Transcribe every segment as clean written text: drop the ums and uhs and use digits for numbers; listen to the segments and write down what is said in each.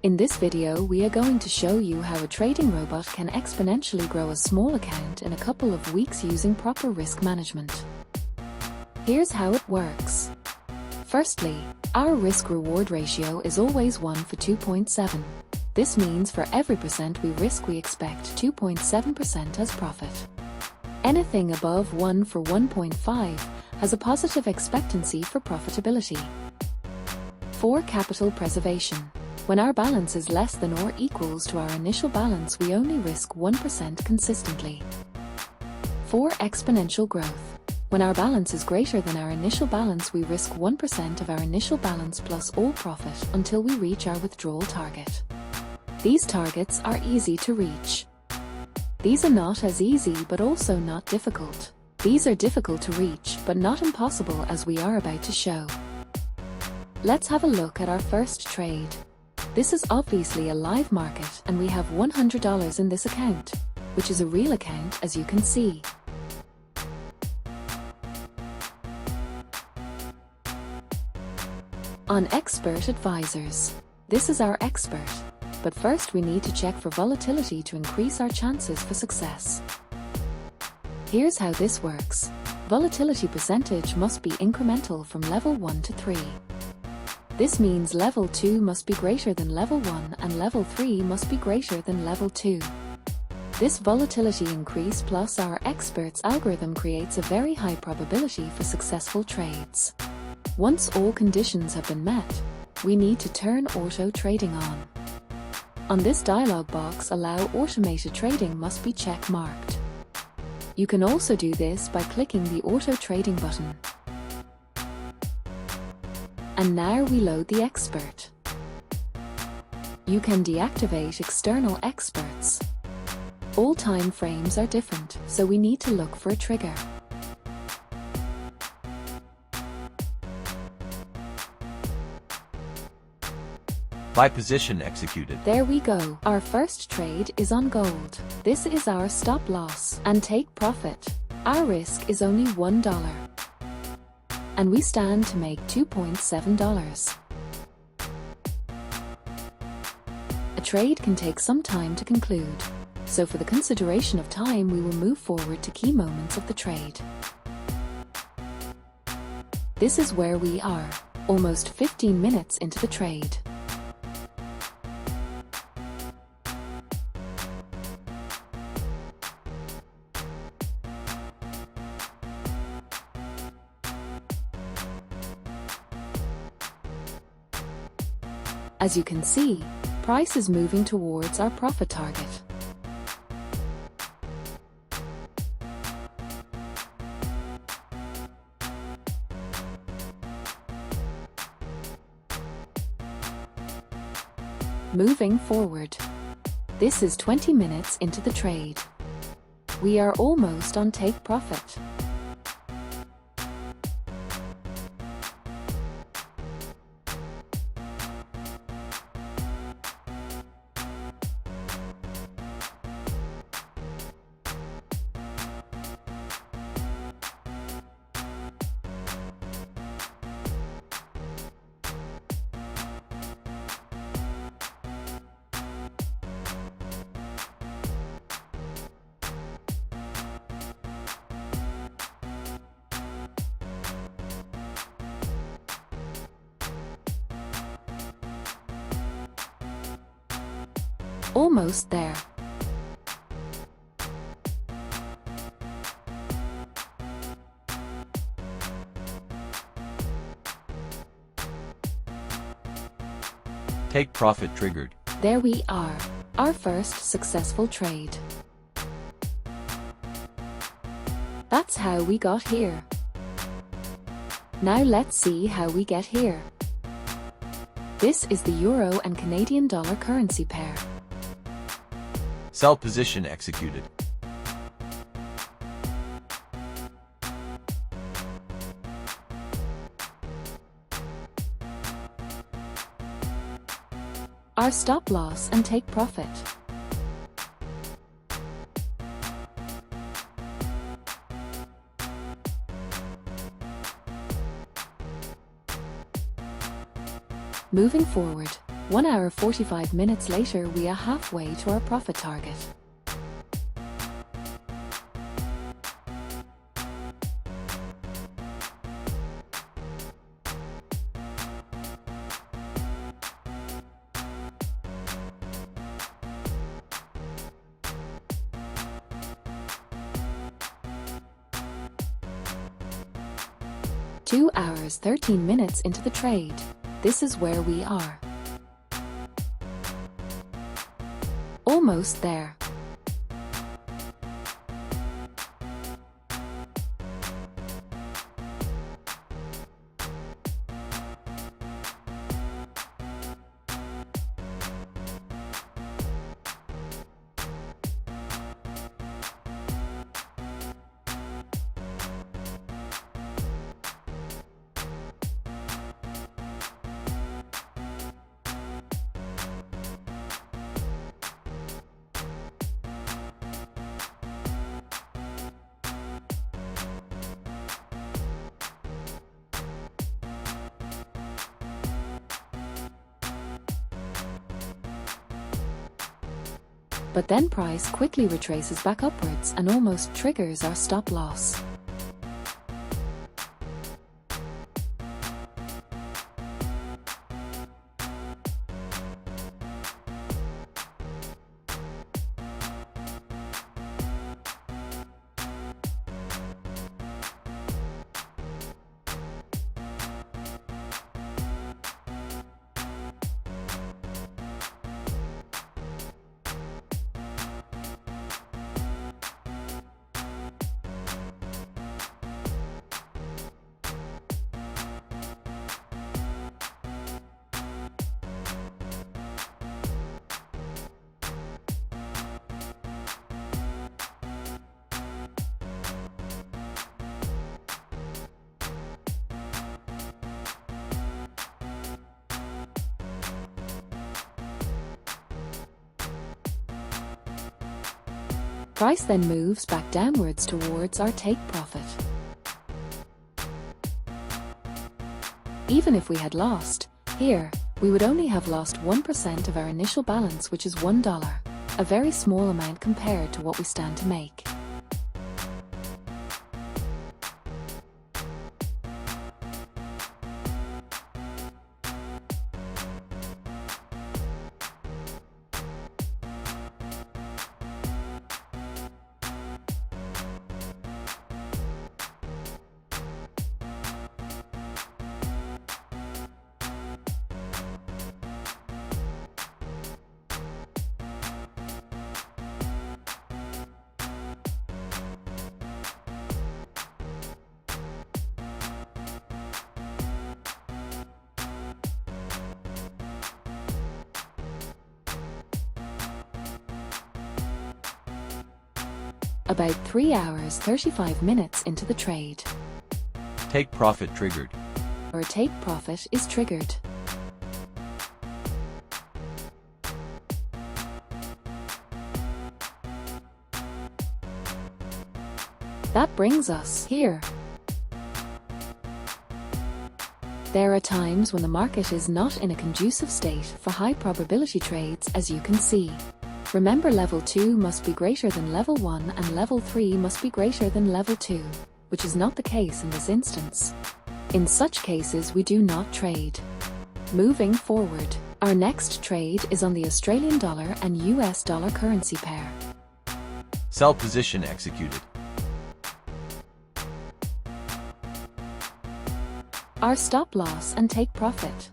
In this video, we are going to show you how a trading robot can exponentially grow a small account in a couple of weeks using proper risk management. Here's how it works. Firstly, our risk-reward ratio is always 1 for 2.7. This means for every percent we risk, we expect 2.7% as profit. Anything above 1 for 1.5 has a positive expectancy for profitability. For capital preservation, when our balance is less than or equals to our initial balance, we only risk 1% consistently. For exponential growth, when our balance is greater than our initial balance, we risk 1% of our initial balance plus all profit until we reach our withdrawal target. These targets are easy to reach. These are not as easy but also not difficult. These are difficult to reach but not impossible, as we are about to show. Let's have a look at our first trade. This is obviously a live market and we have $100 in this account, which is a real account, as you can see. On Expert Advisors. This is our expert, but first we need to check for volatility to increase our chances for success. Here's how this works. Volatility percentage must be incremental from level 1 to 3. This means level 2 must be greater than level 1 and level 3 must be greater than level 2. This volatility increase plus our expert's algorithm creates a very high probability for successful trades. Once all conditions have been met, we need to turn auto trading on. On this dialog box, allow automated trading must be check marked. You can also do this by clicking the auto trading button. And now we load the expert. You can deactivate external experts. All time frames are different, so we need to look for a trigger. Buy position executed. There we go. Our first trade is on gold. This is our stop loss and take profit. Our risk is only $1. And we stand to make $2.7. A trade can take some time to conclude, so for the consideration of time we will move forward to key moments of the trade. This is where we are, almost 15 minutes into the trade. As you can see, price is moving towards our profit target. Moving forward. This is 20 minutes into the trade. We are almost on take profit. Almost there. Take profit triggered. There we are, our first successful trade. That's how we got here. Now let's see how we get here. This is the euro and Canadian dollar currency pair. Sell position executed. Our stop loss and take profit. Moving forward, 1 hour 45 minutes later, we are halfway to our profit target. Two hours 13 minutes into the trade. This is where we are. Almost there. But then price quickly retraces back upwards and almost triggers our stop loss. Price then moves back downwards towards our take profit. Even if we had lost here, we would only have lost 1% of our initial balance, which is $1, a very small amount compared to what we stand to make. About 3 hours 35 minutes into the trade. Take profit triggered. Our take profit is triggered. That brings us here. There are times when the market is not in a conducive state for high probability trades, as you can see. Remember, level 2 must be greater than level 1 and level 3 must be greater than level 2, which is not the case in this instance. In such cases, we do not trade. Moving forward, our next trade is on the Australian dollar and US dollar currency pair. Sell position executed. Our stop loss and take profit.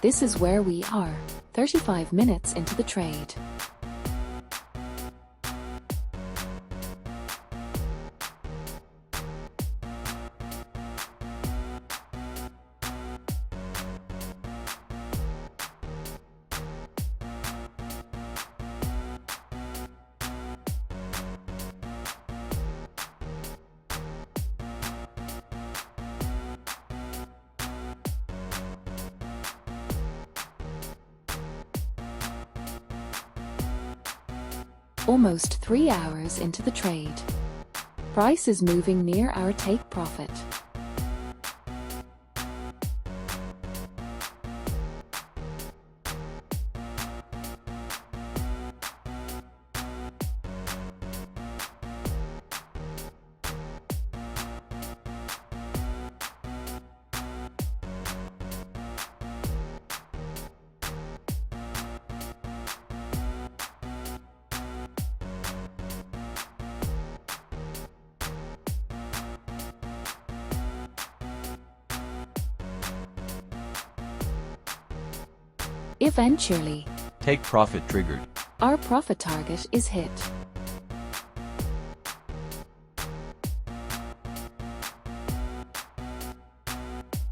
This is where we are, 35 minutes into the trade. almost 3 hours into the trade. Price is moving near our take profit. Eventually, Take profit triggered. our profit target is hit.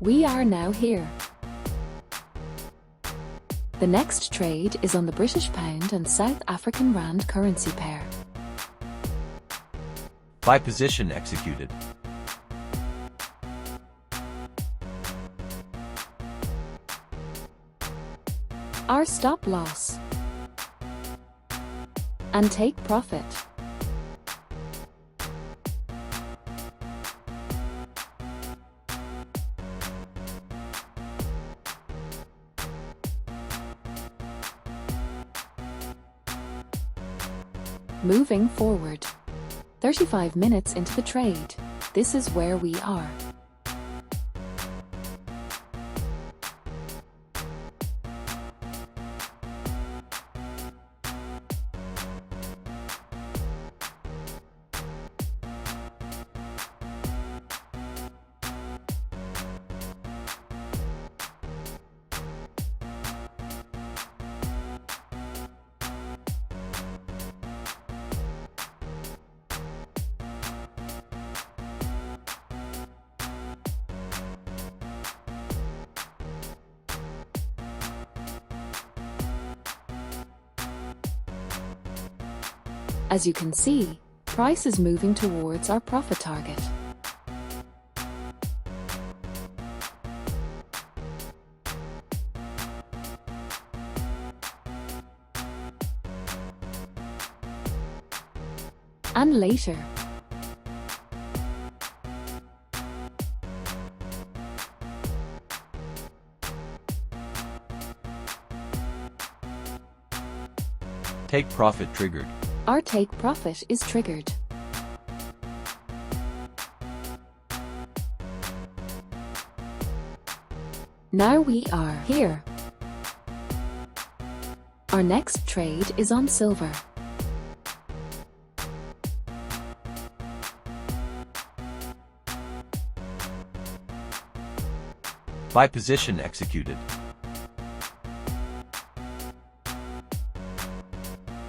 We are now here. The next trade is on the British pound and South African rand currency pair. Buy position executed. Our stop loss and take profit. Moving forward, 35 minutes into the trade, this is where we are. As you can see, price is moving towards our profit target. And later, Take profit triggered. our take profit is triggered. Now we are here. Our next trade is on silver. Buy position executed.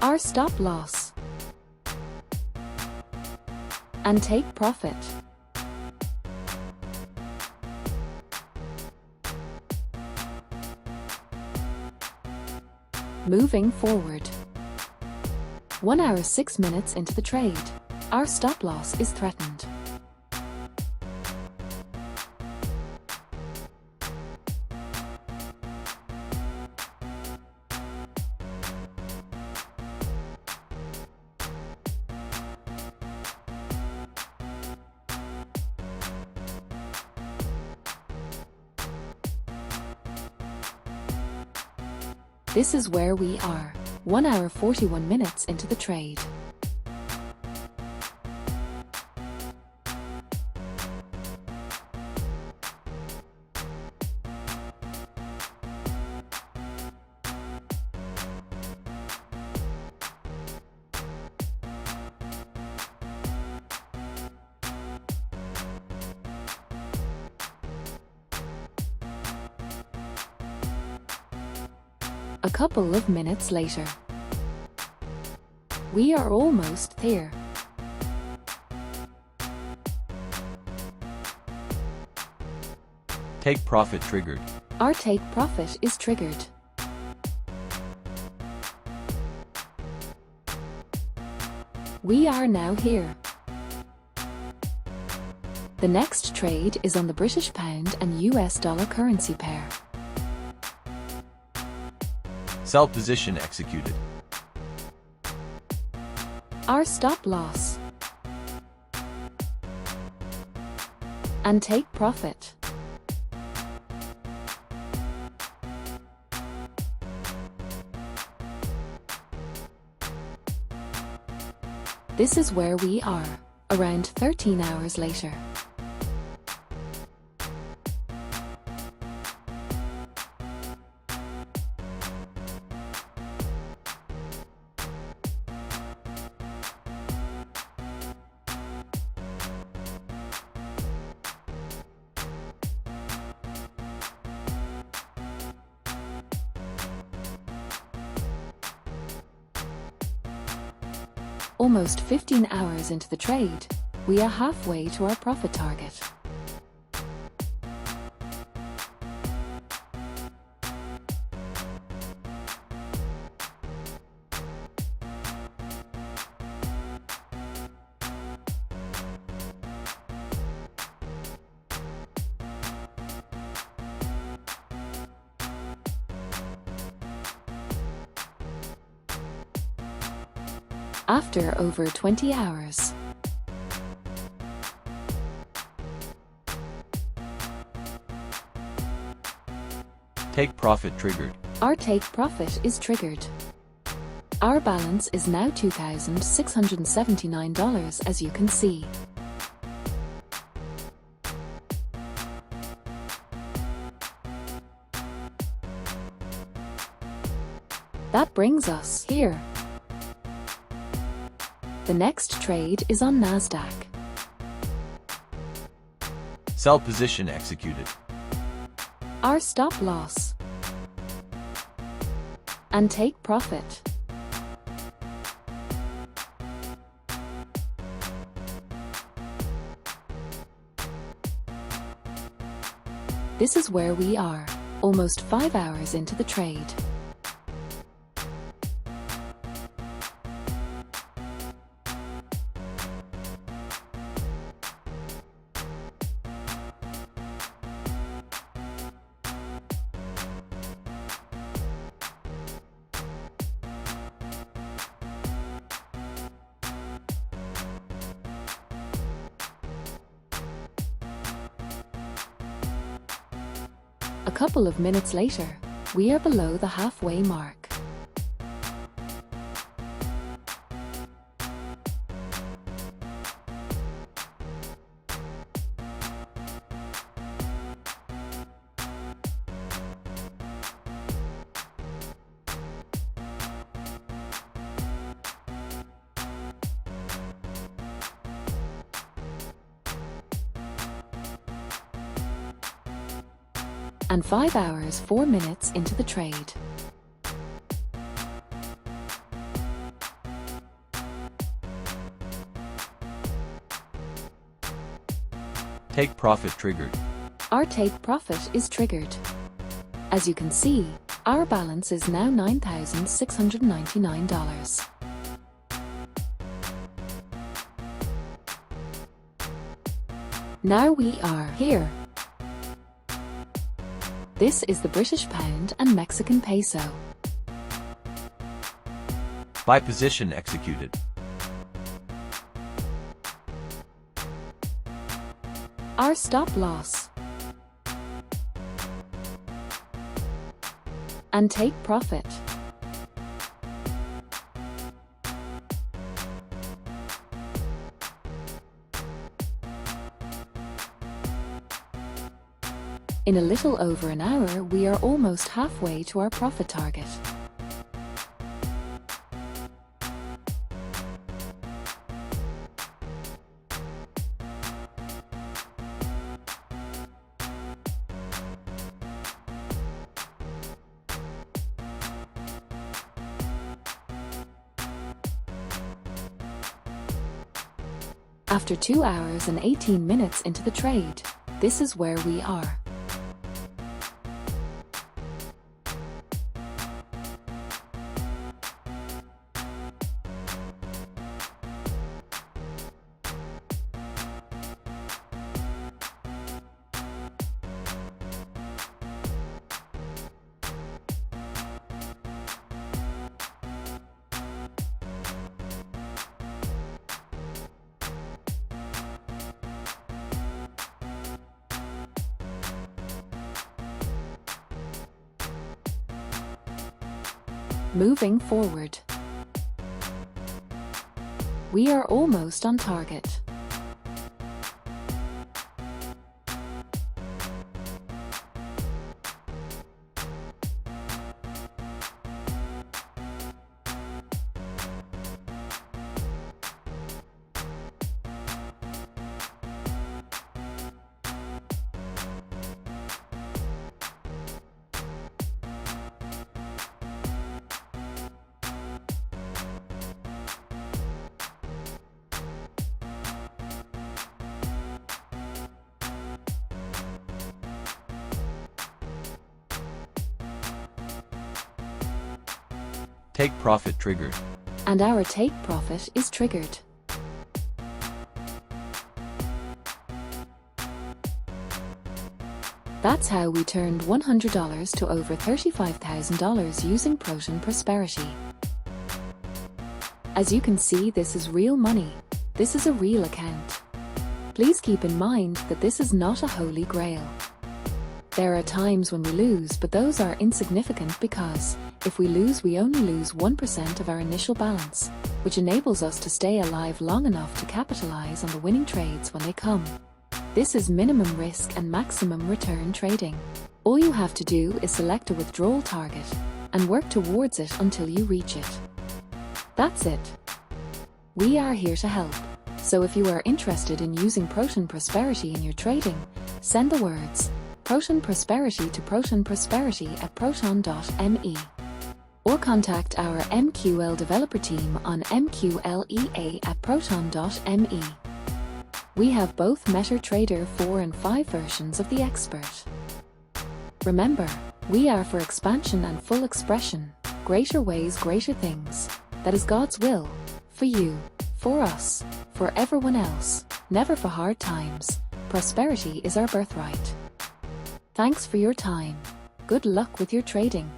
Our stop loss and take profit. Moving forward, 1 hour 6 minutes into the trade, our stop loss is threatened. This is where we are, 1 hour 41 minutes into the trade. A couple of minutes later, we are almost there. Take profit triggered. Our take profit is triggered. We are now here. The next trade is on the British pound and US dollar currency pair. Sell position executed. our stop loss, and take profit. This is where we are, around 13 hours later. Almost 15 hours into the trade, we are halfway to our profit target. After over 20 hours. Take profit triggered. Our take profit is triggered. Our balance is now $2,679, as you can see. That brings us here. The next trade is on NASDAQ. Sell position executed. Our stop loss, and take profit. This is where we are, almost 5 hours into the trade. A couple of minutes later, we are below the halfway mark. And 5 hours 4 minutes into the trade. Take profit triggered. Our take profit is triggered. As you can see, our balance is now $9,699. Now we are here. This is the British pound and Mexican peso. Buy position executed. Our stop loss, and take profit. In a little over an hour, we are almost halfway to our profit target. After 2 hours and 18 minutes into the trade, this is where we are. Moving forward. We are almost on target. Take profit triggered. And our take profit is triggered. That's how we turned $100 to over $35,000 using Proton Prosperity. As you can see, this is real money. This is a real account. Please keep in mind that this is not a holy grail. There are times when we lose, but those are insignificant because, if we lose, we only lose 1% of our initial balance, which enables us to stay alive long enough to capitalize on the winning trades when they come. This is minimum risk and maximum return trading. All you have to do is select a withdrawal target and work towards it until you reach it. That's it. We are here to help. So if you are interested in using Proton Prosperity in your trading, send the words Proton Prosperity to protonprosperity@proton.me. Or contact our MQL developer team on mqlea@proton.me. We have both MetaTrader 4 and 5 versions of the Expert. Remember, we are for expansion and full expression, greater ways, greater things. That is God's will, for you, for us, for everyone else, never for hard times. Prosperity is our birthright. Thanks for your time. Good luck with your trading.